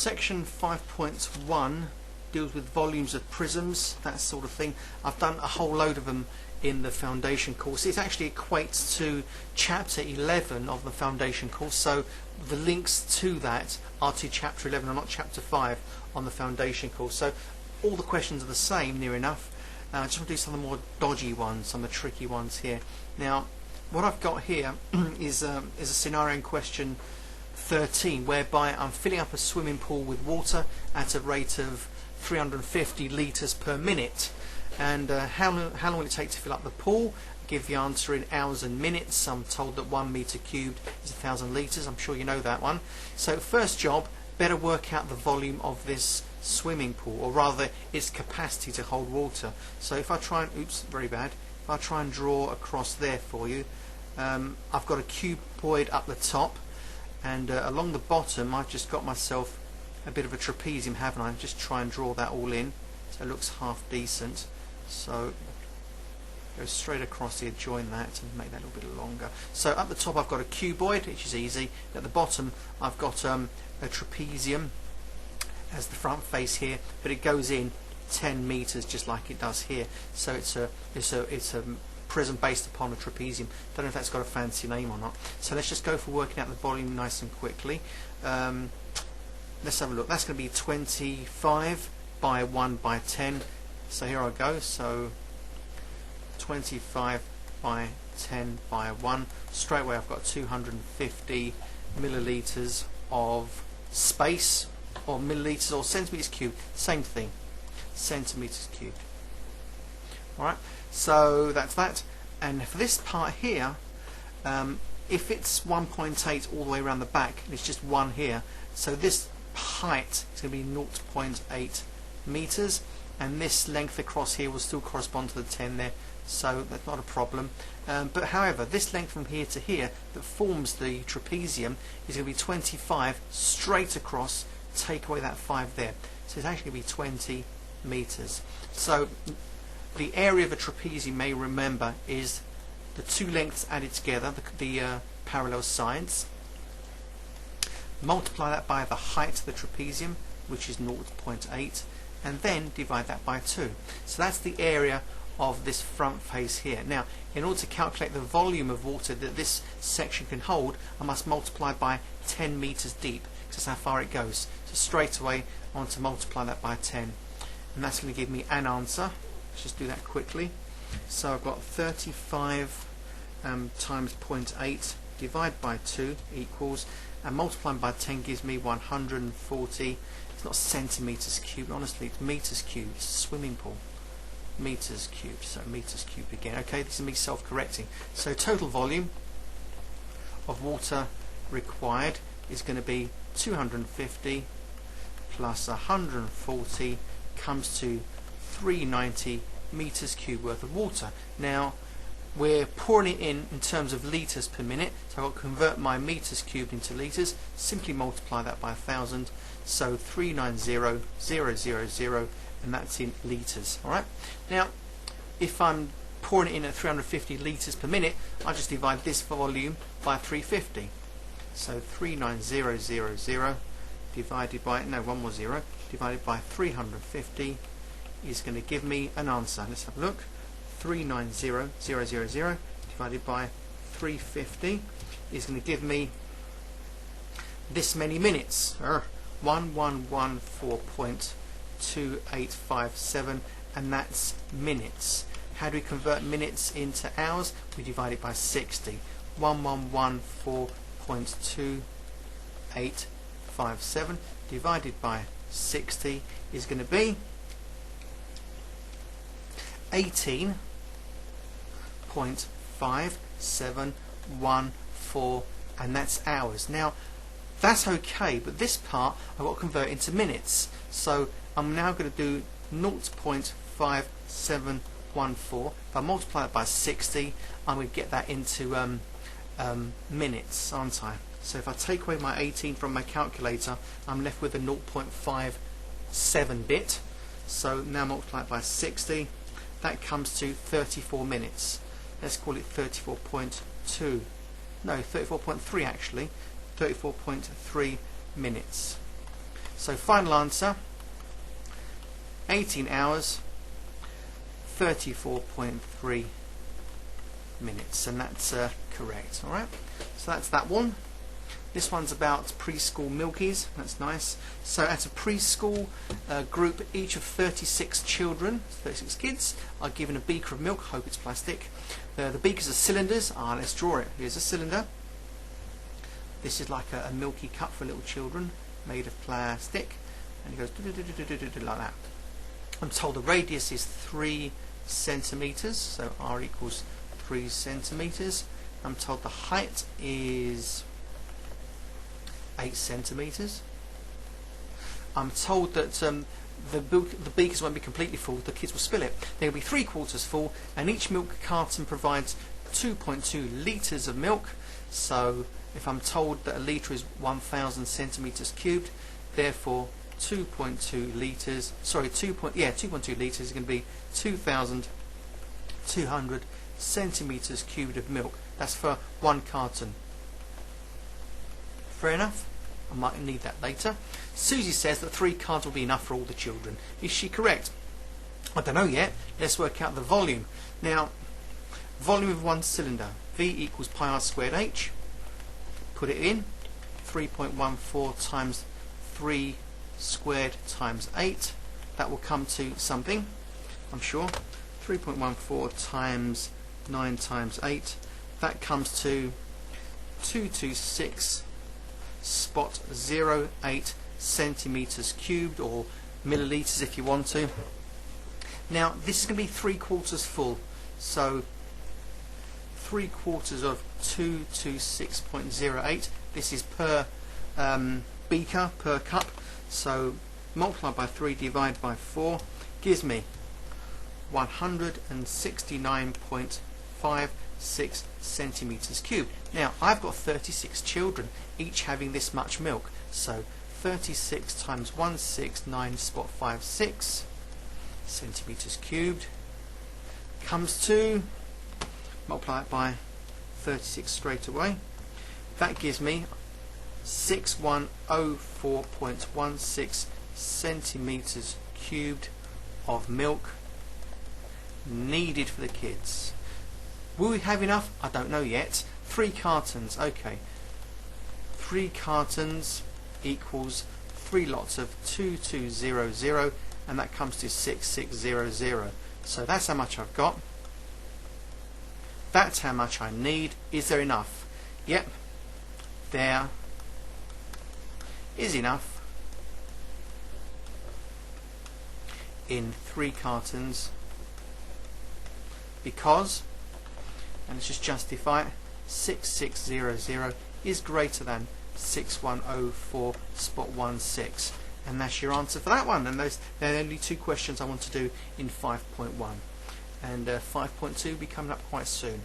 section 5.1 deals with volumes of prisms, that sort of thing. I've done a whole load of them in the foundation course. It actually equates to chapter 11 of the foundation course, so the links to that are to chapter 11 and not chapter 5 on the foundation course. So all the questions are the same, near enough. I just want to do some of the more dodgy ones, some of the tricky ones here. Now, what I've got here is a scenario in question 13, whereby I'm filling up a swimming pool with water at a rate of 350 litres per minute. And how long will it take to fill up the pool? Give the answer in hours and minutes. I'm told that 1 metre cubed is 1,000 litres. I'm sure you know that one. So first job, better work out the volume of this swimming pool, or rather its capacity to hold water. So if I try and, oops, very bad, if I try and draw across there for you, I've got a cuboid up the top, and along the bottom I've just got myself a bit of a trapezium, haven't I? Just try and draw that all in so it looks half decent. So go straight across here, join that and make that a little bit longer. So up the top I've got a cuboid, which is easy. At the bottom I've got a trapezium as the front face here, but it goes in 10 meters just like it does here. So it's a prism based upon a trapezium. Don't know if that's got a fancy name or not. So let's just go for working out the volume nice and quickly. Let's have a look. That's going to be 25 by 1 by 10. So here I go. So 25 by 10 by 1. Straight away I've got 250 millilitres of space, or millilitres or centimetres cubed, same thing, centimetres cubed. Alright, so that's that. And for this part here, if it's 1.8 all the way around the back and it's just 1 here, so this height is going to be 0.8 meters, and this length across here will still correspond to the 10 there, so that's not a problem. But however, this length from here to here that forms the trapezium is going to be 25 straight across. Take away that 5 there, so it's actually going to be 20 meters. So the area of a trapezium, may remember, is the two lengths added together, the parallel sides. Multiply that by the height of the trapezium, which is 0.8, and then divide that by 2. So that's the area of this front face here. Now, in order to calculate the volume of water that this section can hold, I must multiply by 10 meters deep, because that's how far it goes. So straight away I want to multiply that by 10, and that's going to give me an answer. Let's just do that quickly. So I've got 35 times 0.8 divided by 2 equals, and multiplying by 10 gives me 140. It's not centimeters cubed, honestly, it's meters cubed. It's a swimming pool. Meters cubed, so meters cubed again. Okay, this is me self-correcting. So total volume of water required is going to be 250 plus 140 comes to 390 meters cubed worth of water. Now we're pouring it in terms of litres per minute, so I'll convert my meters cubed into litres, simply multiply that by 1,000, so 390,000, and that's in litres. Alright, now if I'm pouring it in at 350 litres per minute, I just divide this volume by 350. So 390,000 divided by, no, one more zero, divided by 350 is going to give me an answer. Let's have a look. 390,000 divided by 350 is going to give me this many minutes. 1114.2857, and that's minutes. How do we convert minutes into hours? We divide it by 60. 1114.2857 divided by 60 is going to be 18.5714, and that's hours. Now that's okay, but this part I've got to convert into minutes, so I'm now going to do 0.5714. If I multiply it by 60, I'm going to get that into minutes, aren't I? So if I take away my 18 from my calculator, I'm left with a 0.57 bit. So now multiply it by 60, that comes to 34 minutes. Let's call it 34.2. No, 34.3 actually. 34.3 minutes. So final answer, 18 hours 34.3 minutes, and that's correct. Alright, so that's that one. This one's about preschool milkies. That's nice. So at a preschool group, each of 36 children, 36 kids, are given a beaker of milk. Hope it's plastic. The beakers are cylinders. Let's draw it. Here's a cylinder. This is like a milky cup for little children, made of plastic, and it goes like that. I'm told the radius is 3 centimeters, so R equals 3 centimeters. I'm told the height is 8 centimeters. I'm told that the beakers won't be completely full, the kids will spill it. They'll be 3/4 full, and each milk carton provides 2.2 litres of milk. So if I'm told that a litre is 1,000 centimetres cubed, therefore 2.2 litres, sorry, 2.2 litres is going to be 2,200 centimetres cubed of milk. That's for one carton. Fair enough. I might need that later. Susie says that 3 cartons will be enough for all the children. Is she correct? I don't know yet. Let's work out the volume. Now, volume of one cylinder, V equals pi r squared h. Put it in. 3.14 times 3 squared times 8. That will come to something, I'm sure. 3.14 times 9 times 8. That comes to 226.08 centimeters cubed, or milliliters if you want to. Now this is going to be 3/4 full, so 3/4 of 226.08. This is per beaker, per cup. So multiply by 3, divide by 4, gives me 169.56 centimeters cubed. Now I've got 36 children, each having this much milk. So 36 times 169.56 centimeters cubed comes to, multiply it by 36 straight away. That gives me 6104.16 centimeters cubed of milk needed for the kids. Will we have enough? I don't know yet. 3 cartons, okay. 3 cartons equals 3 lots of 2200, and that comes to 6600. So that's how much I've got. That's how much I need. Is there enough? Yep, there is enough in 3 cartons, because, and let's just justify it, 6600 is greater than 6104.16, and that's your answer for that one. And those, there are only 2 questions I want to do in 5.1, and 5.2 will be coming up quite soon.